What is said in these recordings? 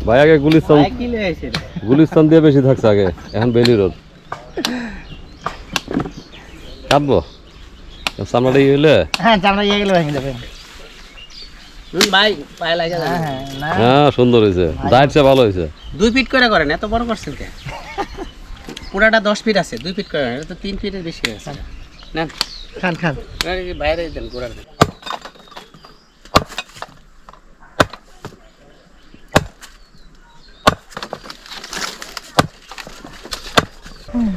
ভাই আগে গুলিস্তান দিয়ে বেশি থাকছে আগে, এখন বেলি রোড কাটবো চামড়াটা ইয়ে হইলে। হ্যাঁ চামড়া ইয়ে গেলে ভেঙে যাবে ভাই, পায়ে লাগে। হ্যাঁ সুন্দর হয়েছে, দাঁড়ছে ভালো হয়েছে। 2 ফিট করে করেন, এত বড় করছেন কে? পুরাটা 10 ফিট আছে, 2 ফিট করে, এটা তো 3 ফিটের বেশি আছে। নেন খান খান, বাইরে দেন গোড়া দেন।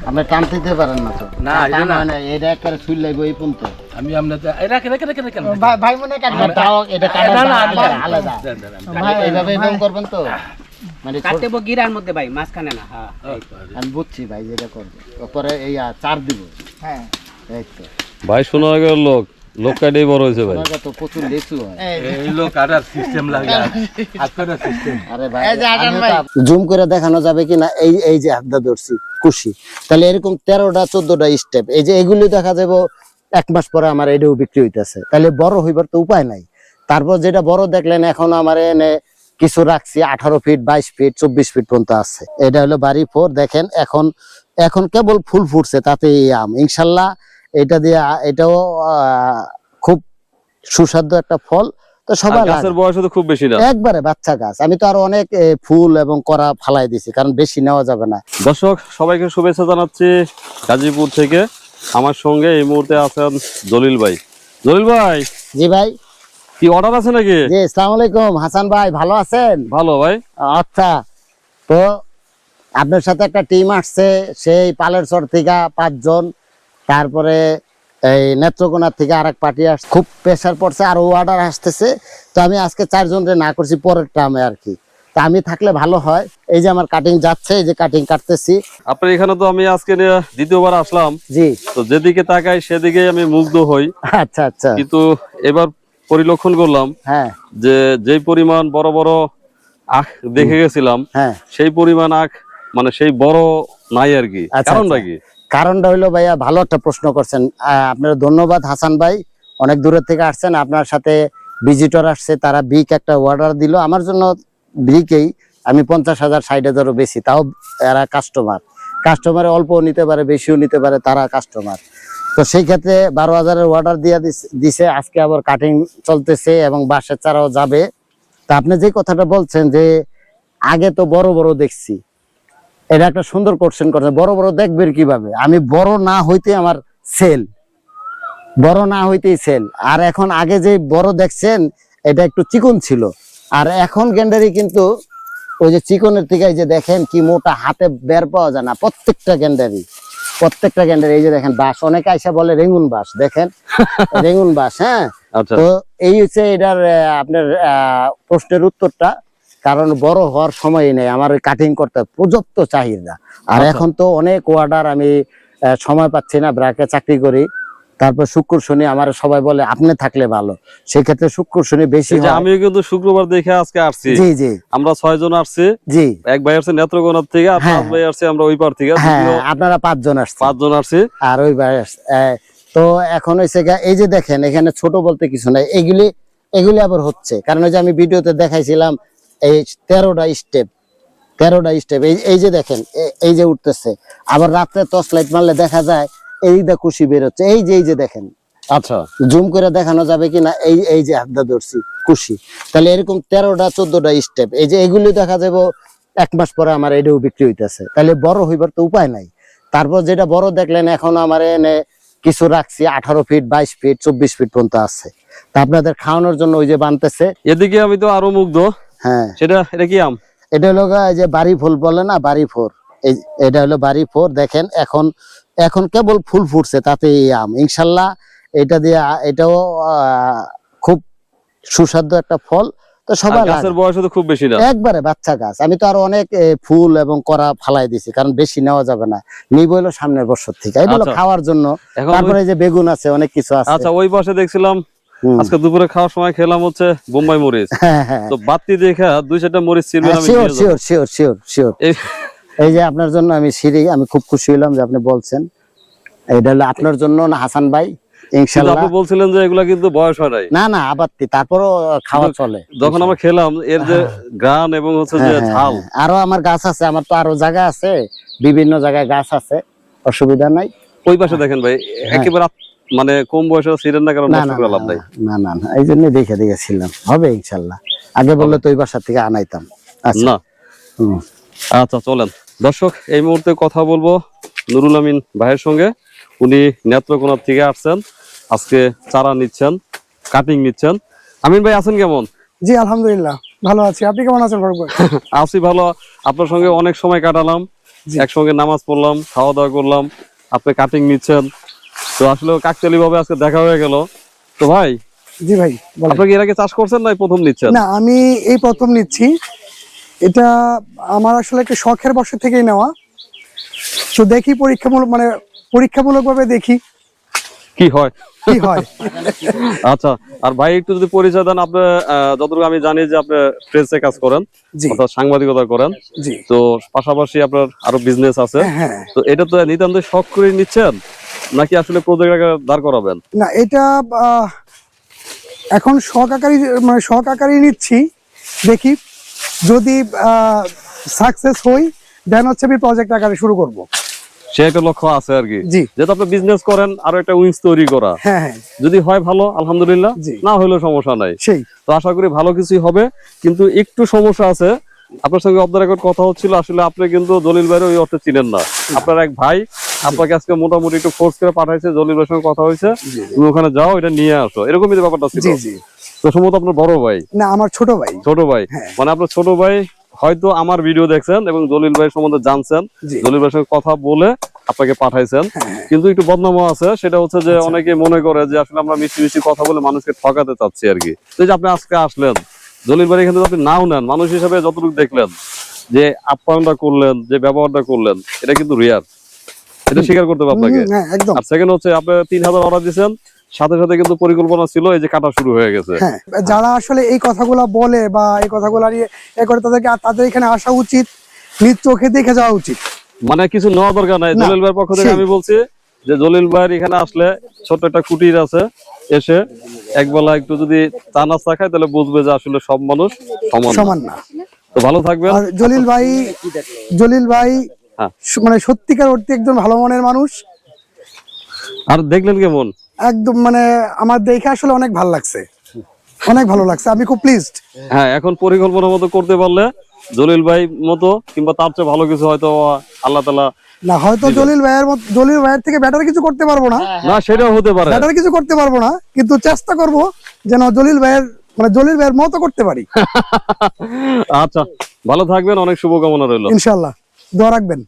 আপনি টানতে দিতে পারেন না তো? না, এটা একবারে ছুল লাগবে এই পর্যন্ত। আমি আপনাদের রাখে ভাই মনে কাটবে, তাও এটা কাটা আলাদা ভাই, এইভাবে এরকম করবেন তো, মানে কাটতে বো গিরার মধ্যে ভাই, মাঝখানে না। হ্যাঁ আমি বুঝছি ভাই, যেটা করবে পরে এই চার দিব। হ্যাঁ এই তো ভাই শোনা গেল লোক কাটেই বড় হয়েছে ভাই। তো প্রচুর লেচু হয়, এই লোক কাটার সিস্টেম লাগে, আজকের সিস্টেম। আরে ভাই জুম করে দেখানো যাবে কিনা? এই যে হাতটা ধরছি খুশি, তাহলে এরকম 13টা 14টা স্টেপ, এই যে এগুলি দেখা যাবে 1 মাস পরে আমার এটাও বিক্রি হইতেছে, তাহলে বড় হইবার তো উপায় নাই। তারপর যেটা বড় দেখলেন, এখন আমার এনে কিছু রাখছি 18 ফিট 22 ফিট 24 ফিট পর্যন্ত আছে। এটা হলো বাড়ি 4, দেখেন এখন কেবল ফুল ফুটছে, তাতে এই আম ইনশাল্লাহ এটা দিয়ে এটাও খুব সুস্বাদু একটা ফল। তো সবাই গাছের বয়স তো খুব বেশি না, একবারে বাচ্চা গাছ। আমি তো আরো অনেক ফুল এবং করা ফালাই দিছি, কারণ বেশি নেওয়া যাবে না। দর্শক সবাইকে শুভেচ্ছা জানাচ্ছি গাজীপুর থেকে। আমার সঙ্গে এই মুহূর্তে আছেন জলিল ভাই। জলিল ভাই, জি ভাই, কি অর্ডার আছে নাকি? জি আসসালামু আলাইকুম হাসান ভাই, ভালো আছেন? ভালো ভাই। আচ্ছা, তো আপনার সাথে একটা টিম আসছে সেই পালেরচর থেকে 5 জন, তারপরে এই নেত্রকোনার থেকে আরেক পার্টি আসছে, খুব প্রেসার পড়ছে, আর অর্ডার আসতেছে। তো আমি আজকে 4 জনরে না করছি পরের টার্মে আর কি, তা আমি থাকলে ভালো হয়। এই যে আমার কাটিং যাচ্ছে, এই যে কাটিং কাটতেছি। আপনার এখানে তো আমি আজকে দ্বিতীয়বার আসলাম, জি, তো যেদিকে তাকাই সেদিকে আমি মুগ্ধ হই। আচ্ছা আচ্ছা, কিন্তু এবার পরিলক্ষণ করলাম হ্যাঁ যে যেই পরিমাণ বড় বড় আখ দেখে গেছিলাম, হ্যাঁ, সেই পরিমাণ আখ মানে সেই বড় নাই আর কি। কারণটা কি? কারণটা হইলো ভাইয়া, ভালো একটা প্রশ্ন করছেন, আপনার ধন্যবাদ হাসান ভাই, অনেক দূরের থেকে আসছেন, আপনার সাথে ভিজিটর আসছে, তারা বিগ একটা অর্ডার দিল আমার জন্য। বিকেই আমি 50,000 60,000ও বেশি, তাও এরা কাস্টমারে অল্প নিতে পারে, বেশিও নিতে পারে, তারা কাস্টমার। তো সেই ক্ষেত্রে 12,000-এর অর্ডার দিয়ে দিছে। আজকে আবার কাটিং চলতেছে এবং বাঁশের চারাও যাবে। তা আপনি যে কথাটা বলছেন যে আগে তো বড় বড় দেখছি, এটা একটা সুন্দর কোশ্চেন করছেন। বড় বড় দেখবেন কিভাবে? আমি বড় না হইতে আমার সেল, বড় না হইতেই সেল। আর এখন আগে যে বড় দেখছেন এটা একটু চিকন ছিল, আর এখন গেন্ডারি কিন্তু ওই যে চিকনের থেকে এই যে দেখেন কি মোটা, হাতে বের পাওয়া যায় না প্রত্যেকটা গেন্ডারি। এই যে দেখেন বাঁশ, অনেকে আইসা বলে রেঙ্গুন বাঁশ, দেখেন রেঙ্গুন বাঁশ। হ্যাঁ, তো এই হচ্ছে এটার আপনার প্রশ্নের উত্তরটা। কারণ বড় হওয়ার সময় নেই আমার, ওই কাটিং করতে পর্যাপ্ত চাহিদা। আর এখন তো অনেক অর্ডার, আমি সময় পাচ্ছি না, ব্রাকে চাকরি করি। তারপর শুক্র শনি আমার সবাই বলে আপনি থাকলে ভালো, সেক্ষেত্রে শুক্র শনি বেশি হয়। আমি কিন্তু শুক্রবার দেখে আজকে আসছি। জি জি, আমরা 6 জন আসছি। জি, এক ভাই আসছে নেত্রকোনার থেকে, আর 5 ভাই আসছে আমরা ওই পার থেকে। হ্যাঁ, আপনারা 5 জন আসছেন, 5 জন আসছি, আর ওই ভাই তো এখন হয়েছে এই যে দেখেন এখানে ছোট বলতে কিছু নাই, এগুলি আবার হচ্ছে। কারণ ওই যে আমি ভিডিওতে দেখাইছিলাম এই 13টা স্টেপ, এই যে দেখেন এই যে উঠতেছে। আবার রাত্রে টর্চ লাইট মারলে দেখা যায় এইটা কুশি বের হচ্ছে, এই যে দেখেন। আচ্ছা, জুম করে দেখানো যাবে কিনা? এই যে হাতটা ধরছি কুশি, তাহলে এরকম 13টা 14টা স্টেপ, এই যে এগুলি দেখা যাবে 1 মাস পরে আমার এটাও বিক্রি হইতেছে, তাহলে বড় হইবার তো উপায় নাই। তারপর যেটা বড় দেখলেন, এখন আমার এনে কিছু রাখছি 18 ফিট 22 ফিট 24 ফিট পর্যন্ত আছে। তা আপনাদের খাওয়ানোর জন্য ওই যে বানতেছে। এদিকে আমি তো আরো মুগ্ধ। হ্যাঁ, এটা কি আম? এটা হলো এই যে বাড়ি ফুল বলে না, বাড়ি 4, এটা হলো বাড়ি 4। দেখেন এখন কেবল ফুল ফুটছে, তাতে এই আম ইনশাল্লাহ এটা দিয়ে এটাও খুব সুস্বাদু একটা ফল। তো সবাই গাছের বয়স তো খুব বেশি না, একবারে বাচ্চা গাছ। আমি তো আরো অনেক ফুল এবং করা ফালাই দিছি, কারণ বেশি নেওয়া যাবে না, নিব হলো সামনের বছর থেকে। এটা হলো খাওয়ার জন্য। তারপরে যে বেগুন আছে, অনেক কিছু আছে। আচ্ছা, ওই পাশে দেখছিলাম আজকে দুপুরে খাওয়ার সময় খেলাম হচ্ছে বোম্বাই মরিচ। তো বাতি দেখা 2-4টা মরিচ ছিলবেন। আমি শিওর এই যে আপনার জন্য আমি খুব খুশি হলাম যে আপনি বলছেন। এটা হলো আপনার জন্য না হাসান ভাই, কিন্তু ইনশাল্লাহ। আপনি বলছিলেন যে এগুলা কিন্তু বয়স হয় নাই। না না আবাত্তি, তারপরও খাওয়া চলে। যখন আমরা খেলাম এর যে গ্রান এবং হচ্ছে যে ঝাল, আরো আমার গাছ আছে, আমার তো আরো জায়গা আছে, বিভিন্ন জায়গায় গাছ আছে, অসুবিধা নাই। ওই পাশে দেখেন ভাই একেবারে মানে কম বয়সে ছিলেন না, কারণ না নষ্ট না করে লাভ নাই। না না না, এই জন্য দেখে দেখেছিলাম, হবে ইনশাল্লাহ। আগে বললে তো ওই বাসা থেকে আনাইতাম। আচ্ছা না হুম। আচ্ছা চলেন দর্শক, এই মুহূর্তে কথা বলবো নুরুল আমিন ভাইয়ের সঙ্গে। উনি নেত্রকোনা থেকে আসছেন, আজকে চারা নিচ্ছেন, কাটিং নিচ্ছেন। আমিন ভাই আছেন কেমন? জি আলহামদুলিল্লাহ ভালো আছি, আপনি কেমন আছেন ফারুক ভাই? আছি ভালো। আপনার সঙ্গে অনেক সময় কাটালাম, একসঙ্গে নামাজ পড়লাম, খাওয়া দাওয়া করলাম, আপনি কাটিং নিচ্ছেন, তো আসলে কাকতালি ভাবে আজকে দেখা হয়ে গেল। তো ভাই, জি ভাই বলেন। আপনি কি এর আগে চাষ করছেন না প্রথম নিচ্ছেন? না আমি এই প্রথম নিচ্ছি, এটা আমার আসলে একটা শখের বশে থেকেই নেওয়া। তো দেখি পরীক্ষামূলক ভাবে দেখি কি হয়। কি হয়। আচ্ছা, আর ভাই একটু যদি পরিচয় দেন। আপনি যতটুকু আমি জানি যে আপনি প্রেসে কাজ করেন, জি অর্থাৎ সাংবাদিকতা করেন, জি তো পাশাপাশি আপনার আরো বিজনেস আছে। হ্যাঁ তো এটা তো নিতান্ত শখ করে নিচ্ছেন নাকি আসলে প্রজেক্ট দাঁড় করাবেন? না এটা এখন শখ আকারই নিচ্ছি, দেখি যদি সাকসেস হই দেন হচ্ছে আমি প্রজেক্ট আকারে শুরু করব। সে একটা লক্ষ্য আছে আর কি, জি যেহেতু আপনি বিজনেস করেন, আরো একটা উইংস তৈরি করা। হ্যাঁ হ্যাঁ যদি হয় ভালো আলহামদুলিল্লাহ, জি। না হলেও সমস্যা নাই। সেই তো আশা করি ভালো কিছুই হবে, কিন্তু একটু সমস্যা আছে। আপনার সঙ্গে অফ দ্য রেকর্ড কথা হচ্ছিল, আসলে আপনি কিন্তু জলিল ভাইয়ের ওই অর্থে চিনেন না। আপনার এক ভাই আপনাকে আজকে মোটামুটি একটু ফোর্স করে পাঠাইছে, জলিল ভাইয়ের সঙ্গে কথা হয়েছে, তুমি ওখানে যাও, এটা নিয়ে আসো, এরকমই ব্যাপারটা ছিল। জি জি তো সম্ভবত আপনার বড় ভাই, না আমার ছোট ভাই। ছোট ভাই, হ্যাঁ। মানে আপনার ছোট ভাই হয়তো আমার ভিডিও দেখছেন এবং জলিল ভাই সম্বন্ধে জানছেন, জি। জলিল ভাইয়ের সঙ্গে কথা বলে আপনাকে পাঠাইছেন। হ্যাঁ। কিন্তু একটু বদনামও আছে, সেটা হচ্ছে যে অনেকে মনে করে যে আসলে আমরা মিষ্টি মিষ্টি কথা বলে মানুষকে ঠকাতে চাচ্ছি আর কি। তো এই যে আপনি আজকে আসলেন জলিল ভাই, এখানে আপনি নাও নেন, মানুষ হিসেবে যতটুকু দেখলেন যে আপ্যায়নটা করলেন, যে ব্যবহারটা করলেন, এটা কিন্তু রিয়ার, এটা স্বীকার করতে হবে আপনাকে। হ্যাঁ একদম। আর সেকেন্ড হচ্ছে আপনি 3000 অর্ডার দিয়েছেন, সাথে সাথে কিন্তু পরিকল্পনা ছিল এই যে কাটা শুরু হয়ে গেছে। হ্যাঁ যারা আসলে এই কথাগুলা বলে বা এই কথাগুলা নিয়ে করে তাদের এখানে আসা উচিত, নিজ চোখে দেখে যাওয়া উচিত। মানে কিছু নেওয়া দরকার নাই। না, জলিল ভাইয়ের পক্ষ থেকে সেই। আমি বলছি যে জলিল ভাইয়ের এখানে আসলে ছোট্ট একটা কুটির আছে, এসে একবেলা একটু যদি চা নাস্তা খায় তাহলে বুঝবে যে আসলে সব মানুষ সমান না। সমান না। তো ভালো থাকবেন। আর জলিল ভাই হ্যাঁ। মানে সত্যিকার অর্থে একজন ভালো মনের মানুষ। আর দেখলেন কেমন? একদম মানে আমার দেখে আসলে অনেক ভালো লাগছে, অনেক ভালো লাগছে, আমি খুব প্লিজড। হ্যাঁ, এখন পরিকল্পনা মতো করতে পারলে জলিল ভাই মতো কিংবা তার চেয়ে ভালো কিছু হয়তো আল্লাহ তাআলা, না হয়তো জলিল ভাইয়ের থেকে বেটার কিছু করতে পারবো না, না সেটাও হতে পারে, বেটার কিছু করতে পারবো না, কিন্তু চেষ্টা করব যেন জলিল ভাইয়ের মতো করতে পারি। আচ্ছা ভালো থাকবেন, অনেক শুভকামনা রইল। ইনশাআল্লাহ দোয়া রাখবেন।